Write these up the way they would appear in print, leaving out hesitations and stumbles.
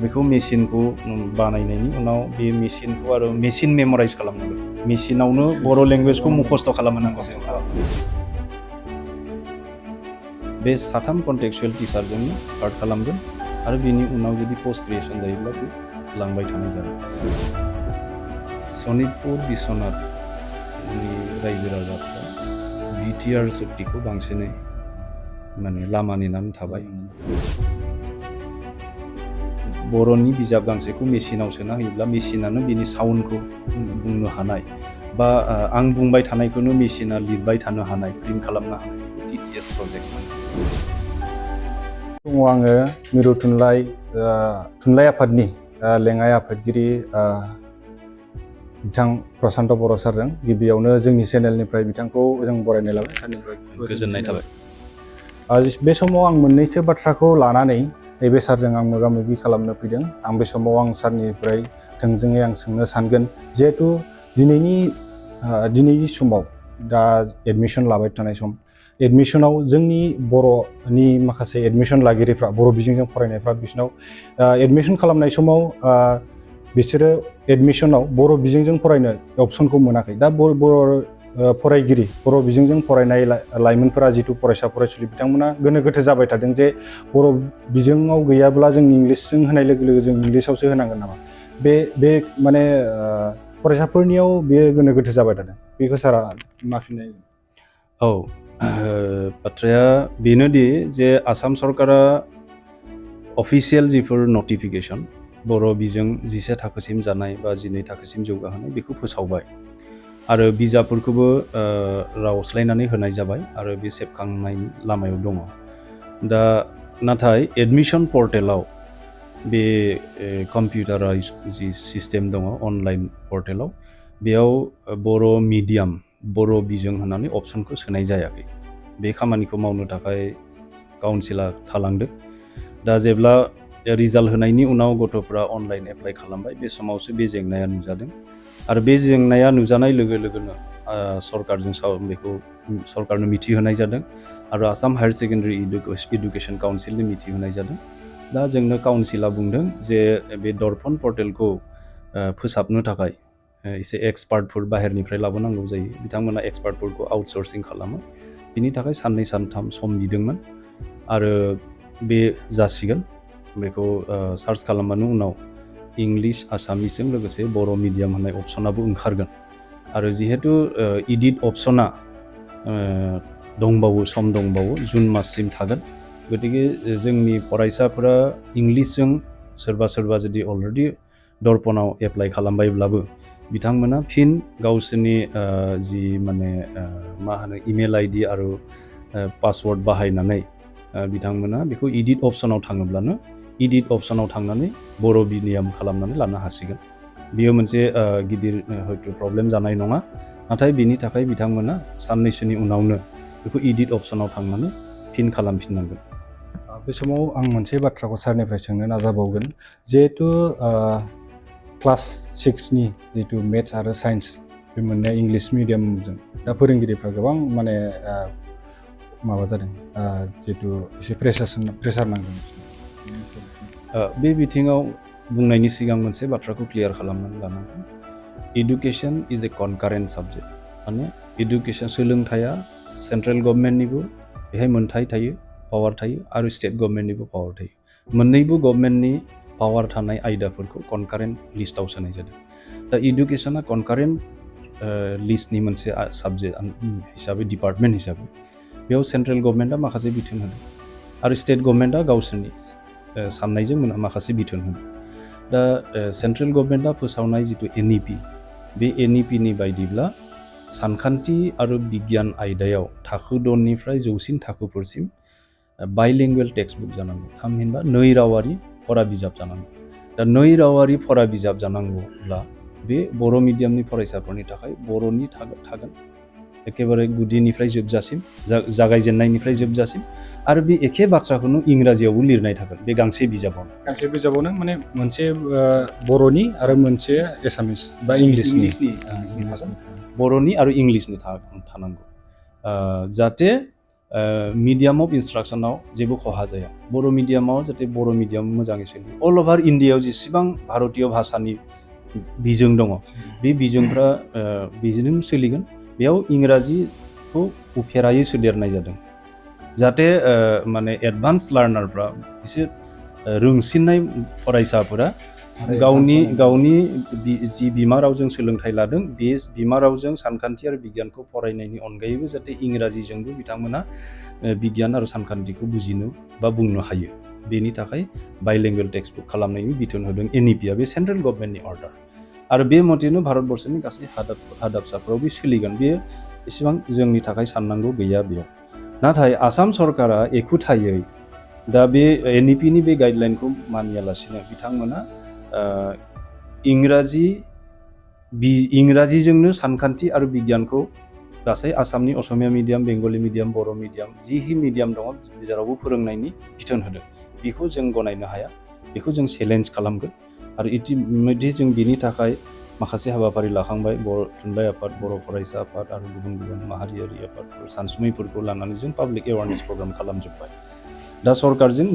बेखौ मेसिनखौ बानायनायनि उनाव बे मेसिनखौ आरो मेसिन मेमराइज खालामनांगोन मेसिनावनो बर' लेंगुवेजखौ मुखस्थ' खालामनांगौ जों बे साथाम कन्टेक्सुएल टिचारजोंनो स्टार्ट खालामगोन आरो बेनि उनाव जुदि पोस्ट ग्रेजुएसन जायोब्ला बे लांबाय थानाय जागोन सनितपुर बिश्वनाथनि रायजो राजाफ्रा बिटिआर सुक्तिखौ बांसिनै माने लामा नेनानै थाबाय बर'नि बिजाब गांसेखौ मेसिनाव सोना होयोब्ला मेसिनानो बिनि साउन्डखौ बुंनो हानाय बा आं बुंबाय थानायखौनो मेसिना लिरबाय थानो हानाय प्रिन्ट खालामनो हानाय टिटिएस प्रजेक्ट दङ आङो मिरु थुनलाइ आफादनि लेङाइ आफादगिरि बिथां प्रसान्त बर' सारजों गिबियावनो जोंनि चेनेलनिफ्राय बिथांखौ जों बरायनाय लाबाय सारनिफ्राय गोजोननाय थाबाय बे समाव आं मोननैसो बाथ्राखौ लानानै नैबे सारजों आं मोगा मोगि खालामनो फैदों आं बे समाव आं सारनिफ्राय थोंजोङै आं सोंनो सानगोन जिहेथु दिनैनि समाव दा एडमिसन लाबाय थानाय सम एडमिसनाव जोंनि बर'नि माखासे एडमिसन लागिरिफ्रा बर' बिजोंजों फरायनायफ्रा बिसोरनाव एडमिसन खालामनाय समाव बिसोरो एडमिसनाव बर' बिजोंजों फरायनो अपसनखौ मोनाखै दा बर' फरायगिरि बर' बिजोंजों फरायनाय लाइमोनफोरा जिथु फरायसा फरायसुलि बिथांमोना गोनो गोथो जाबाय थादों जे बर' बिजोङाव गैयाब्ला जों इंलिसजों होनाय लोगो लोगो जों इंलिसावसो होनांगोन नामा बे माने फरायसाफोरनियाव बेयो गोनो गोथो जाबाय थादों बेखौ सारा मा फिननाय औ बाथ्राया बेनोदि जे आसाम सरकारा अफिसियेल जिफोर नटिफिकेसन बर' बिजों 11 थाखोसिम जानाय बा 12 थाखोसिम जौगाहोनाय बेखौ फोसावबाय आरो बिजाबफोरखौबो रावस्लायनानै होनाय जाबाय आरो बे सेबखांनायनि लामायाव दङ दा नाथाय एडमिसन पर्टेलाव बे कम्पिउटाराइज जि सिस्टेम दङ अनलाइन पर्टेलाव बेयाव बर' मिडियाम बर' बिजों होननानै अपसनखौ सोनाय जायाखै बे खामानिखौ मावनो थाखाय काउन्सिला थालांदों दा जेब्ला रिजाल्ट होनायनि उनाव गथ'फ्रा अनलाइन एप्लाइ खालामबाय बे समावसो बे जेंनाया नुजादों आरो बे जेंनाया नुजानाय लोगो लोगोनो सरकारजों बेखौ सरकारनो मिथिहोनाय जादों आरो आसाम हायार सेकेन्डारि इडुकेसन काउन्सिलनो मिथिहोनाय जादों दा जोंनो काउन्सिला बुंदों जे बे दर्पन पर्टेलखौ फोसाबनो थाखाय एसे एक्सपार्टफोर बाहेरनिफ्राय लाबोनांगौ जायो बिथांमोना एक्सपार्टफोरखौ आउटसोर्सिं खालामो बिनि थाखाय 2-3 सम बिदोंमोन आरो बे जासिगोन बेखौ सार्च खालामबानो उनाव इंलिश आसामिसजों लोगोसे बर' मिडियाम होननाय अपसनाबो ओंखारगोन आरो जिहेतु इडिट अपसना दंबावो सम दंबावो जुन माससिम थागोन गतिके जोंनि फरायसाफोरा इंलिशजों सोरबा जुदि अलरेडि दर्पणाव एप्लाइ खालामबायब्लाबो बिथांमोना फिन गावसोरनि जि माने मा होनो इमेल आइडि आरो पासवर्ड बाहायनानै बिथांमोना बेखौ इडिट अपसनाव थाङोब्लानो इडिट अपसनाव थांनानै बर' मिडियाम खालामनानै लानो हासिगोन बेयो मोनसे गिदिर हयथ' प्रब्लेम जानाय नङा नाथाय बिनि थाखाय बिथांमोना साननैसोनि उनावनो बेखौ इडिट अपसनाव थांनानै फिन खालामफिननांगोन बे समाव आं मोनसे बाथ्राखौ सारनिफ्राय सोंनो नाजाबावगोन जिहेतु क्लास 6नि जितु मेथ्स आरो साइन्स बे मोननाय इंलिश मिडियामजों दा फोरोंगिरिफ्रा गोबां माने माबा जादों जितु एसे प्रेसार नांदों बे बिथिङाव बुंनायनि सिगां मोनसे बाथ्राखौ क्लियार खालामनानै लानांगोन एडुकेशन इज ए कनकारेन्ट साबजेक्ट माने एडुकेशन सोलोंथाइया सेन्ट्रेल गभर्नमेन्टनिबो बेहाय मोनथाय थायो पावार थायो आरो स्टेट गभर्नमेन्टनिबो पावार थायो मोननैबो गभर्नमेन्टनि पावार थानाय आयदाफोरखौ कनकारेन्ट लिस्टआव सोनाय जादों दा एडुकेशना कनकारेन्ट लिस्टनि मोनसे साबजेक्ट हिसाबै डिपार्टमेन्ट हिसाबै बेयाव सेन्ट्रेल गभर्नमेन्टआ माखासे बिथोन होदों आरो स्टेट गभर्नमेन्टआ गावसोरनि साननायजों माखासे बिथोन होदों दा सेन्ट्रेल गभर्नमेन्टआ फोसावनाय जितु एनइपि बे एनइपिनि बायदिब्ला सानखान्थि आरो बिगियान आयदायाव थाखो 10निफ्राय जौसिन थाखोफोरसिम बाइलिंगुवेल टेक्सटबुक जानांगौ थामहिनबा नै रावारि फरा बिजाब जानांगौ दा नै रावारि फरा बिजाब जानांगौब्ला बे बर' मिडियामनि फरायसाफोरनि थाखाय बर'नि थागोन एखेबारे गुदिनिफ्राय जोबजासिम जागायजेननायनिफ्राय जोबजासिम आरो बे एखे बाथ्राखौनो इंराजियावबो लिरनाय थागोन बे गांसे बिजाबावनो माने मोनसे बर'नि आरो मोनसे एसामिस बा इंलिसनि बर'नि आरो इंलिसनि थानांगौ जाहाथे मिडियाम अफ इन्सट्राक्सनाव जेबो खहा जाया बर' मिडियामाव जाहाथे बर' मिडियाम मोजाङै सोलियो अल अभार इण्डियायाव जेसेबां भारतीय भाषानि बिजों दङ बे बिजोंफ्रा बिजों सोलिगोन बेयाव इंराजिखौ उफेरायै सोदेरनाय जादों जाहाथे माने एडभान्स लार्नारफ्रा बिसोर रोंसिननाय फरायसाफोरा गावनि जि बिमा रावजों सोलोंथाइ लादों बे बिमा रावजों सानखान्थि आरो बिगियानखौ फरायनायनि अनगायैबो जाहाथे इंराजिजोंबो बिथांमोना बिगियान आरो सानखान्थिखौ बुजिनो बा बुंनो हायो बेनि थाखाय बाइलिंगुवेल टेक्सटबुक खालामनायनि बिथोन होदों एनइपिआ बे सेन्ट्रेल गभर्नमेन्टनि अर्डार आरो बे मथेनो भारतबर्षनि गासै हादाबसाफ्राव बे सोलिगोन बेयो एसेबां जोंनि थाखाय साननांगौ गैया बेयाव नाथाय आसाम सरकारा एखुथायै दा बे एनइपिनि बे गाइडलाइनखौ मानियालासिनो बिथांमोना इंराजिजोंनो सानखान्थि आरो बिगियानखौ गासै आसामनि असमिया मिडियाम बेंगलि मिडियाम बर' मिडियाम जि मिडियाम दङ जेरावबो फोरोंनायनि बिथोन होदों बेखौ जों गनायनो हाया बेखौ जों चेलेन्ज खालामगोन आरो इतिमধ্যে जों बेनि थाखाय माखासे हाबाफारि लाखांबाय बर' थुनलाइ आफाद बर' फरायसा आफाद आरो गुबुन गुबुन माहारियारि आफादफोर सानसुमैफोरखौ लानानै जों पाब्लिक एवारनेस प्रग्राम खालामजोब्बाय दा सरकारजों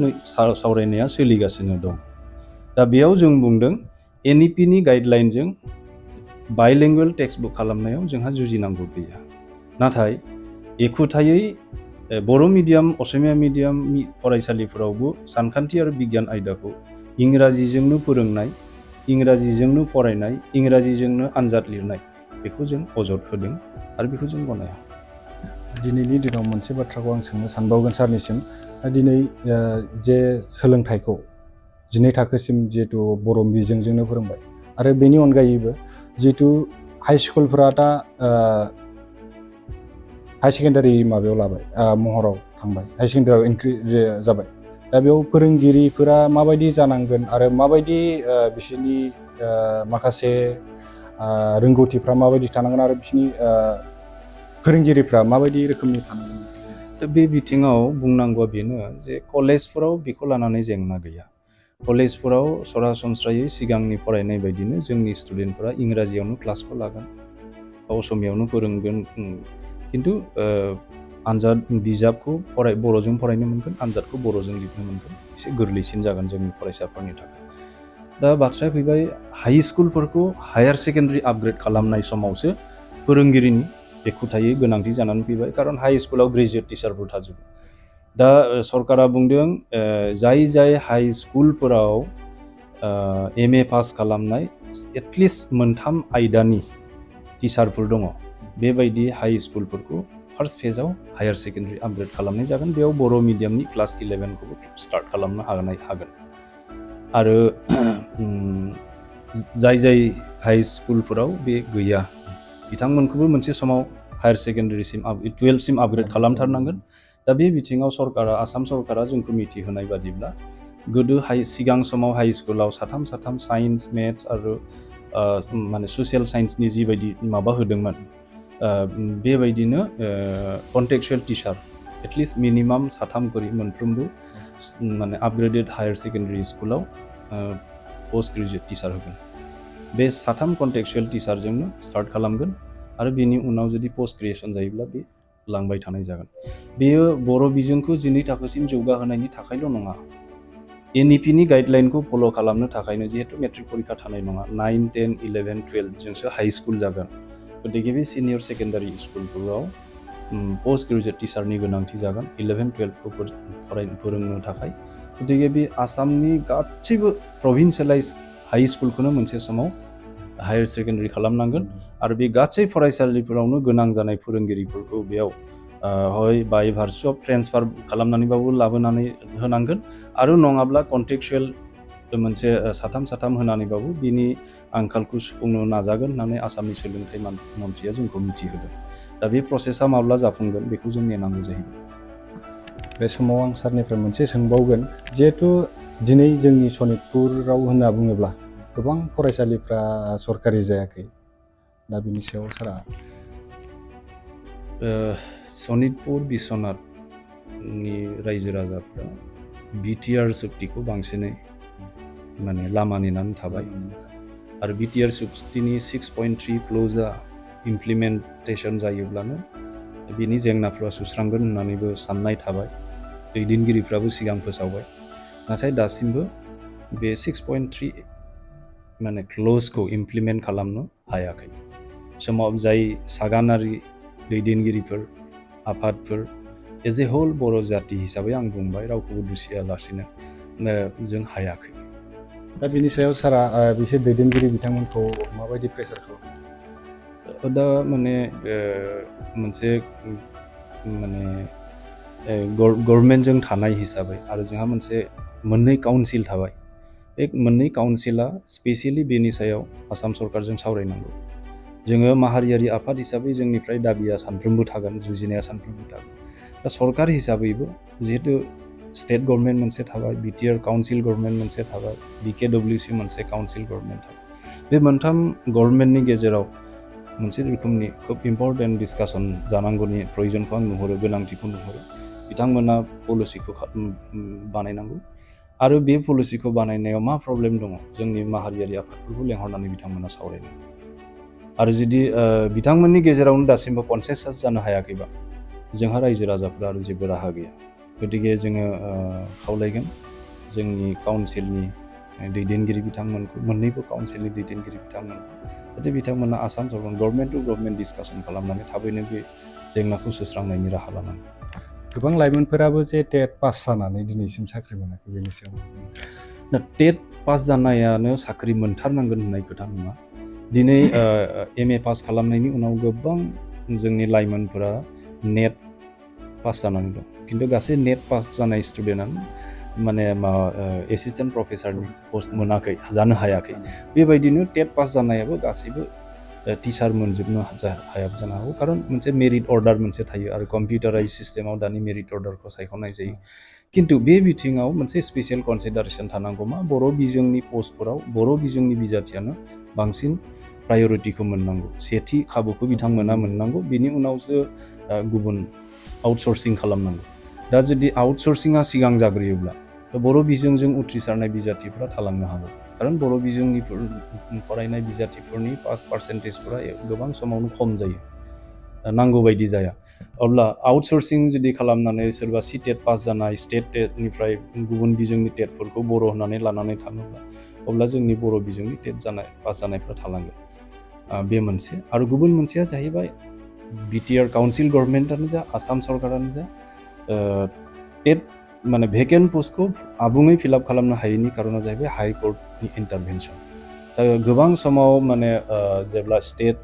सावरायनाया सोलिगासिनो दं दा बेयाव जों बुंदों एनइपिनि गाइडलाइनजों बाइलिंगुवेल टेक्सटबुक खालामनायाव जोंहा जुजिनांगौ गैया नाथाय एखुथायै बर' मिडियाम असमिया मिडियामनि फरायसालिफोरावबो सानखान्थि आरो बिगियान आयदाखौ इंराजिजोंनो फोरोंनाय इंराजिजोंनो फरायनाय इंराजिजोंनो आनजाद लिरनाय बेखौ जों अजद होदों आरो बेखौ जों गनाया दिनैनि दिनाव मोनसे बाथ्राखौ आं सोंनो सानबावगोन सारनिसिम दिनै जे सोलोंथाइखौ 12 थाखोसिम जिहेतु बर' बिजोंजोंनो फोरोंबाय आरो बेनि अनगायैबो जिहेतु हाई स्कुलफोरा दा हाई सेकेन्डारि माबायाव लाबाय महराव थांबाय हाई सेकेन्डारियाव एन्ट्रि जाबाय दा बेयाव फोरोंगिरिफोरा माबायदि जानांगोन आरो माबायदि बिसोरनि माखासे रोंगौथिफ्रा माबायदि थानांगोन आरो बिसोरनि फोरोंगिरिफ्रा माबायदि रोखोमनि थानांगोन दा बे बिथिङाव बुंनांगौआ बेनो जे कलेजफोराव बेखौ लानानै जेंना गैया कलेजफोराव सरासनस्रायै सिगांनि फरायनाय बायदिनो जोंनि स्टुडेन्टफोरा इंराजियावनो क्लासखौ लागोन बा असमियावनो फोरोंगोन खिन्थु आनजाद बिजाबखौ बर'जों फरायनो मोनगोन आनजादखौ बर'जों लिरनो मोनगोन एसे गोरलैसिन जागोन जोंनि फरायसाफोरनि थाखाय दा बाथ्राया फैबाय हाई स्कुलफोरखौ हायार सेकेन्डारि आपग्रेड खालामनाय समावसो फोरोंगिरिनि एखुथायै गोनांथि जानानै फैबाय खारन हाई स्कुलाव ग्रेजुवेट टिचारफोर थाजोबो दा सरकारा बुंदों जाय हाई स्कुलफोराव एमए पास खालामनाय एटलिस्ट 3 आयदानि टिचारफोर दङ बेबायदि हाई स्कुलफोरखौ फार्स्ट फेजआव हायार सेकेन्डारि आपग्रेड खालामनाय जागोन बेयाव बर' मिडियामनि क्लास 11खौबो स्टार्ट खालामनो हागोन आरो जाय हाई स्कुलफोराव बे गैया बिथांमोनखौबो मोनसे समाव हायार सेकेन्डारिसिम 12सिम आपग्रेड खालामथारनांगोन दा बे बिथिङाव सरकारा आसाम सरकारा जोंखौ मिथिहोनाय बादिब्ला गोदो सिगां समाव हाई स्कुलाव साथाम साइन्स मेथ्स आरो माने ससियेल साइन्सनि जिबायदि माबा होदोंमोन बेबायदिनो कन्टेक्सुवेल टिचार एटलिस्ट मिनिमाम 3 करि मोनफ्रोमबो माने आपग्रेडेड हायार सेकेन्डारि स्कुलाव पोस्ट ग्रेजुवेट टिचार होगोन बे 3 कन्टेक्सुवेल टिचारजोंनो स्टार्ट खालामगोन आरो बेनि उनाव जुदि पोस्ट ग्रेजुएसन जायोब्ला बे लांबाय थानाय जागोन बेयो बर' बिजोंखौ 12 थाखोसिम जौगाहोनायनि थाखायल' नङा एनइपिनि गाइडलाइनखौ फल' खालामनो थाखायनो जिहेतु मेट्रिक परीक्षा थानाय नङा 9, 10, 11, 12 जोंसो हाई स्कुल जागोन गतिके बे सिनियर सेकेन्डारि स्कुलफोराव पोस्ट ग्रेजुएट टिचारनि गोनांथि जागोन 11, 12खौ फोरोंनो थाखाय गतिके बे आसामनि गासैबो प्रभिन्सियेलाइज हाई स्कुलखौनो मोनसे समाव हायार सेकेन्डारि खालामनांगोन आरो बे गासै फरायसालिफोरावनो गोनां जानाय फोरोंगिरिफोरखौ बेयाव हय बाय भार्चु अफ ट्रेन्सफार खालामनानैबाबो लाबोनानै होनांगोन आरो नङाब्ला कन्टेक्सुवेल मोनसे 3 होनानैबाबो बिनि आंखालखौ सुफुंनो नाजागोन होननानै आसामनि सोलोंथाइ मन्थ्रिया जोंखौ मिथिहोदों दा बे प्रसेसा माब्ला जाफुंगोन बेखौ जों नेनांगौ जाहैबाय बे समाव आं सारनिफ्राय मोनसे सोंबावगोन जिहेतु दिनै जोंनि सनितपुराव होनना बुङोब्ला गोबां फरायसालिफ्रा सरकारि जायाखै दा बिनि सायाव सारा सनितपुर बिश्वनाथनि रायजो राजाफ्रा बिटिआर सुक्तिखौ बांसिनै माने लामा नेनानै थाबाय आरो बिटिआर सुक्तिनि 6.3 क्ल'जआ इमप्लिमेन्टेसन जायोब्लानो बिनि जेंनाफोरा सुस्रांगोन होननानैबो साननाय थाबाय दैदेनगिरिफ्राबो सिगां फोसावबाय नाथाय दासिमबो बे 6.3 माने क्ल'जखौ इमप्लिमेन्ट खालामनो हायाखै समाव जाय सागानारि दैदेनगिरिफोर आफादफोर एज ए होल बर' जाति हिसाबै आं बुंबाय रावखौबो दुसियालासिनो जों हायाखै दा बिनि सायाव सारा बिसोर दैदेनगिरि बिथांमोनखौ माबायदि प्रेसार खालामो दा माने मोनसे माने गभर्नमेन्टजों थानाय हिसाबै आरो जोंहा मोनसे मोननै काउन्सिल थाबाय बे मोननै काउन्सिला स्पेसियेलि बेनि सायाव आसाम सरकारजों सावरायनांगौ जोङो माहारियारि आफाद हिसाबै जोंनिफ्राय दाबिया सानफ्रोमबो थागोन जुजिनाया सानफ्रोमबो थागोन दा सरकार हिसाबैबो जिहेतु स्टेट गभर्नमेन्ट मोनसे थाबाय बिटिआर काउन्सिल गभर्नमेन्ट मोनसे थाबाय बिकेडब्लिउसि मोनसे काउन्सिल गभर्नमेन्ट थाबाय बे मोनथाम गभर्नमेन्टनि गेजेराव मोनसे रोखोमनि खोब इम्परटेन्ट डिसकासन जानांगौनि प्रयोजनखौ आं नुहुरो गोनांथिखौ नुहुरो बिथांमोना पलिसिखौ बानायनांगौ आरो बे पलिसिखौ बानायनायाव मा प्रब्लेम दङ जोंनि माहारियारि आफादफोरखौ लेंहरनानै बिथांमोना सावरायनांगौ आरो जुदि बिथांमोननि गेजेरावनो दासिमबो कनसेन्सास जानो हायाखैबा जोंहा रायजो राजाफोरा आरो जेबो राहा गैया गतिके जोङो खावलायगोन जोंनि काउन्सिलनि दैदेनगिरि बिथांमोनखौ मोननैबो काउन्सिलनि दैदेनगिरि बिथांमोनखौ जाहाथे बिथांमोना आसाम सरकार गभर्नमेन्ट टु गभर्नमेन्ट डिसकासन खालामनानै थाबैनो बे जेंनाखौ सुस्रांनायनि राहा लानांगौ गोबां लाइमोनफोराबो जे टेट पास जानानै दिनैसिम साख्रि मोनाखै बेनि सायाव दा टेट पास जानायानो साख्रि मोनथारनांगोन होननाय खोथा नङा दिनै एमए पास खालामनायनि उनाव गोबां जोंनि लाइमोनफोरा नेट पास जानानै दं खिन्थु गासै नेट पास जानाय स्टुडेन्टआनो माने एसिस्टेन्ट प्रफेसारनि पस्ट मोनाखै जानो हायाखै बेबायदिनो टेट पास जानायाबो गासैबो टिचार मोनजोबनो हायाबो जानो हागौ खारन मोनसे मेरिट अर्डार मोनसे थायो आरो कम्पिउटाराइज सिस्टेमाव दानि मेरिट अर्डारखौ सायख'नाय जायो खिन्थु बे बिथिङाव मोनसे स्पेसियेल कनसिडारेसन थानांगौ मा बर' बिजोंनि पस्टफोराव बर' बिजोंनि बिजाथियानो बांसिन प्रायरिटिखौ मोननांगौ सेथि खाबुखौ बिथांमोना मोननांगौ बिनि उनावसो गुबुन आउटसोर्सिं खालामनांगौ दा जुदि आउटसोर्सिंआ सिगां जाग्रोयोब्ला बर' बिजोंजों उथ्रिसारनाय बिजाथिफोरा थालांनो हागौ खारन बर' बिजोंनि फरायनाय बिजाथिफोरनि पास पार्सेन्टेजफोरा गोबां समावनो खम जायो नांगौ बायदि जाया अब्ला आउटसोर्सिं जुदि खालामनानै सोरबा टेट पास जानाय स्टेट टेटनिफ्राय गुबुन बिजोंनि टेटफोरखौ बर' होननानै लानानै थाङोब्ला अब्ला जोंनि बर' बिजोंनि टेट जानाय पास जानायफ्रा थालांगोन बे मोनसे आरो गुबुन मोनसेया जाहैबाय बिटिआर काउन्सिल गभर्नमेन्टआनो जा आसाम सरकारानो जा टेट माने भेकेन्ट पस्टखौ आबुङै फिलआप खालामनो हायैनि कारना जाहैबाय हाइ कर्टनि इन्टारभेनसन दा गोबां समाव माने जेब्ला स्टेट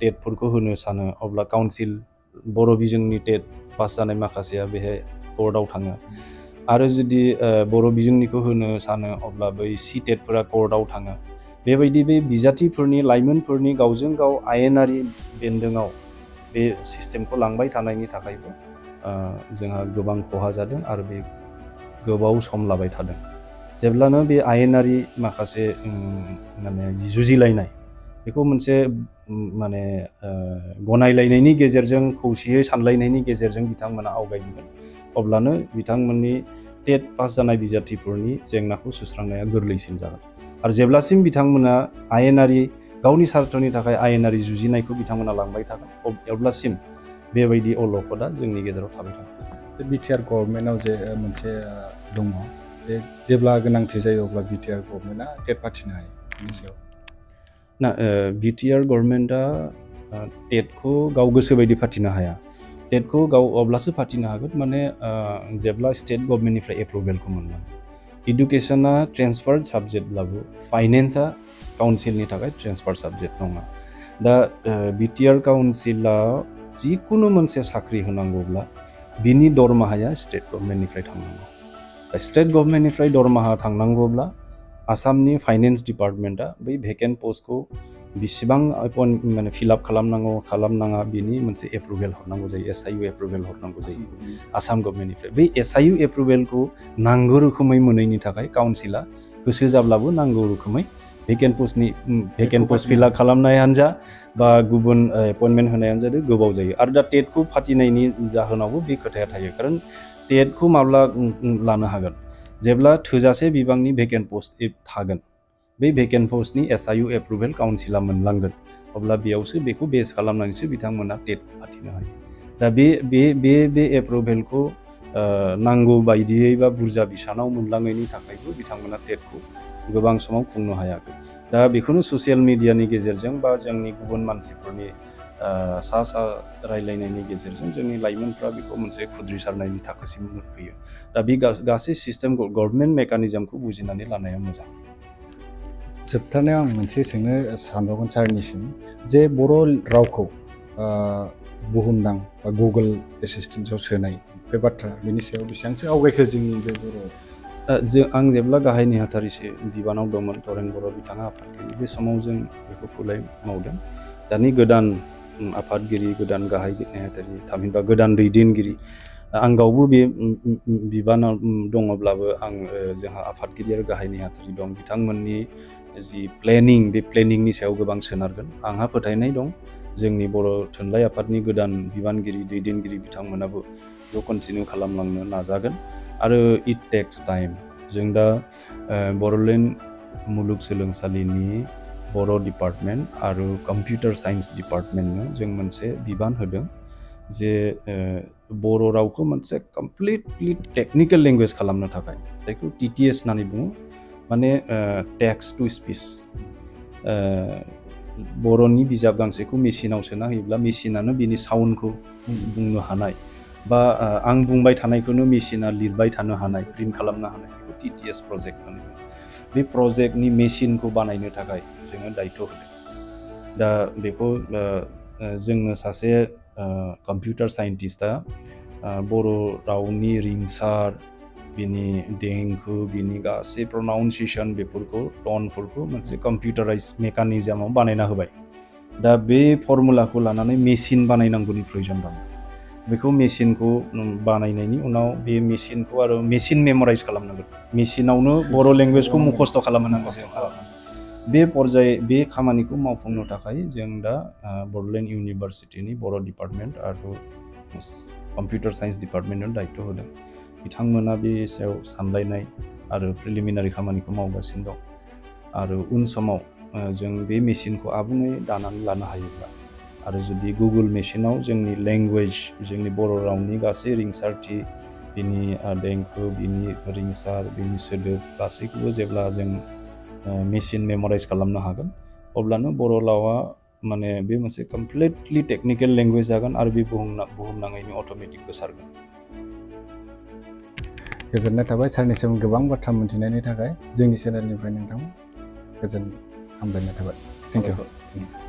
टेटफोरखौ होनो सानो अब्ला काउन्सिल बर' बिजोंनि टेट पास जानाय माखासेया बेहाय कर्टआव थाङो आरो जुदि बर' बिजोंनिखौ होनो सानो अब्ला बै सि टेटफोरा कर्टआव थाङो बेबायदि बे बिजाथिफोरनि लाइमोनफोरनि गावजों गाव आयेनारि बेन्दोङाव बे सिस्टेमखौ लांबाय थानायनि थाखायबो जोंहा गोबां खहा जादों आरो बे गोबाव सम लाबाय थादों जेब्लानो बे आयेनारि माखासे माने जुजिलायनाय बेखौ मोनसे माने गनायलायनायनि गेजेरजों खौसेयै सानलायनायनि गेजेरजों बिथांमोना आवगायगोन अब्लानो बिथांमोननि टेट पास जानाय बिजाथिफोरनि जेंनाखौ सुस्रांनाया गोरलैसिन जागोन आरो जेब्लासिम बिथांमोना आयेनारि गावनि स्वार्थनि थाखाय आयेनारि जुजिनायखौ बिथांमोना लांबाय थागोन अब्लासिम बेबायदि अलखदा जोंनि गेजेराव थाबाय थागोन बिटिआर गभर्नमेन्टआव जे मोनसे दङ जे जेब्ला गोनांथि जायो अब्ला बिटिआर गभर्नमेन्टआ टेट फाथिनो हायो बेनि सायाव ना बिटिआर गभर्नमेन्टआ टेटखौ गाव गोसो बायदि फाथिनो हाया टेटखौ गाव अब्लासो फाथिनो हागोन माने जेब्ला स्टेट गभर्नमेन्टनिफ्राय एप्रुभेलखौ मोननांगोन इडुकेसना ट्रेन्सफार्ड साबजेक्टब्लाबो फाइनेन्सआ काउन्सिलनि थाखाय ट्रेन्सफार्ड साबजेक्ट नङा दा बिटिआर काउन्सिला जिखुनु मोनसे साख्रि होनांगौब्ला बिनि दरमाहाया स्टेट गभर्नमेन्टनिफ्राय थांनांगौ स्टेट गभर्नमेन्टनिफ्राय दरमाहा थांनांगौब्ला आसामनि फाइनेन्स डिपार्टमेन्टआ बै भेकेन्ट पस्टखौ बेसेबां माने फिलआप खालामनांगौ खालामनाङा बिनि मोनसे एप्रुभेल हरनांगौ जायो एसआइइउ एप्रुभेल हरनांगौ जायो आसाम गभर्नमेन्टनिफ्राय बै एसआइइउ एप्रुभेलखौ नांगौ रोखोमै मोनैनि थाखाय काउन्सिला गोसो जाब्लाबो नांगौ रोखोमै भेकेन्ट पस्ट फिलआप खालामनायानो जा बा गुबुन एपइन्टमेन्ट होनायानो जादों गोबाव जायो आरो दा टेटखौ फाथिनायनि जाहोनावबो बे खोथाया थायो खारन टेटखौ माब्ला लानो हागोन जेब्ला थोजासे बिबांनि भेकेन्ट पस्ट थागोन बे भेकेन्ट पस्टनि एसआइइउ एप्रुभेल काउन्सिला मोनलांगोन अब्ला बेयावसो बेखौ बेस खालामनानैसो बिथांमोना टेट फाथिनो हायो दा बे एप्रुभेलखौ नांगौ बायदियै बा बुरजा बिसानाव मोनलाङैनि थाखायबो बिथांमोना टेटखौ गोबां समाव खुंनो हायाखै। दा बेखौनो ससियेल मिडियानि गेजेरजों बा जोंनि गुबुन मानसिफोरनि सा रायलायनायनि गेजेरजों जोंनि लाइमोनफ्रा बेखौ मोनसे खुद्रिसारनायनि थाखोसिम मोनफैयो। दा बे गासै सिस्टेमखौ गभर्नमेन्ट मेकानिजमखौ बुजिनानै लानाया मोजां। जोबथारनायाव आं मोनसे सोंनो सानबावगोन सारनिसिम जे बर' रावखौ बुहुमनां बा गुगोल एसिस्टेन्टआव सोनाय बे बाथ्रा बेनि सायाव बेसेबांसो आवगायखो जोंनि बे बर' आं जेब्ला गाहाय नेहाथारि बिबानाव दंमोन तरेन बर' बिथाङा आफादगिरि, बे समाव जों बेखौ खौलाय मावदों। दानि गोदान आफादगिरि, गोदान गाहाय नेहाथारि, थामहिनबा गोदान दैदेनगिरि, आं गावबो बे बिबानाव दङब्लाबो आं जोंहा आफादगिरि आरो गाहाय नेहाथारि दं। बिथांमोननि जि प्लेनिं, बे प्लेनिंनि सायाव गोबां सोनारगोन। आंहा फोथायनाय दं जोंनि बर' थुनलाइ आफादनि गोदान बिबानगिरि, दैदेनगिरि बिथांमोनाबो बेखौ कन्टिनिउ खालामलांनो नाजागोन। आरो इट टेक्स टाइम। जों दा बड'लेण्ड मुलुगसोलोंसालिनि बर' डिपार्टमेन्ट आरो कम्पिउटार साइन्स डिपार्टमेन्टनो जों मोनसे बिबान होदों जे बर' रावखौ मोनसे कमप्लिटलि टेक्निकेल लेंगुवेज खालामनो थाखाय, जायखौ TTS होननानै बुङो, माने टेक्स्ट टु स्पिच। बर'नि बिजाब गांसेखौ मेसिनाव सोना होयोब्ला मेसिनानो बिनि साउन्डखौ बुंनो हानाय, बा आं बुंबाय थानायखौनो मेसिना लिरबाय थानो हानाय, प्रिन्ट खालामनो हानाय, बेखौ TTS प्रजेक्ट होननानै बुङो। बे प्रजेक्टनि मेसिनखौ बानायनो थाखाय जोङो दायथ' होदों। दा बेखौ जोंनो सासे कम्पिउटार साइन्टिस्टआ बर' रावनि रिंसार, बिनि देंखो, बिनि गासै प्रनाउन्सिएसन, बेफोरखौ टनफोरखौ मोनसे कम्पिउटाराइज मेकानिजमाव बानायना होबाय। दा बे फर्मुलाखौ लानानै मेसिन बानायनांगौनि प्रयजन दं। बेखौ मेसिनखौ बानायनायनि उनाव बे मेसिनखौ आरो मेसिन मेमराइज खालामनांगोन। मेसिनावनो बर' लेंगुवेजखौ मुखस्थ' खालामनांगौ। बे खामानिखौ मावफुंनो थाखाय जों दा बड'लेण्ड इउनिभारसिटिनि बर' डिपार्टमेन्ट आरो कम्पिउटार साइन्स डिपार्टमेन्टनो दायथ' होदों। बिथांमोना बे सायाव सानलायनाय आरो प्रिलिमिनारि खामानिखौ मावगासिनो दं। आरो उन समाव जों बे मेसिनखौ आबुङै दानानै लानो हायोब्ला, आरो जुदि गुगोल मेसिनाव जोंनि लेंगुवेज, जोंनि बर' रावनि गासै रिंसारथि, बिनि देंखो, बिनि रिंसार, बिनि सोदोब गासैखौबो जेब्ला जों मेसिन मेमराइज खालामनो हागोन, अब्लानो बर' रावा माने बे मोनसे कमप्लिटलि टेक्निकेल लेंगुवेज जागोन आरो बे बुहुमनाङैनो अट'मेटिक गोसारगोन। गोजोननाय थाबाय सारनिसिम गोबां बाथ्रा मोनथिनायनि थाखाय। जोंनि चेनेलनिफ्राय नोंथां गोजोन हामलायनाय थाबाय। Thank you.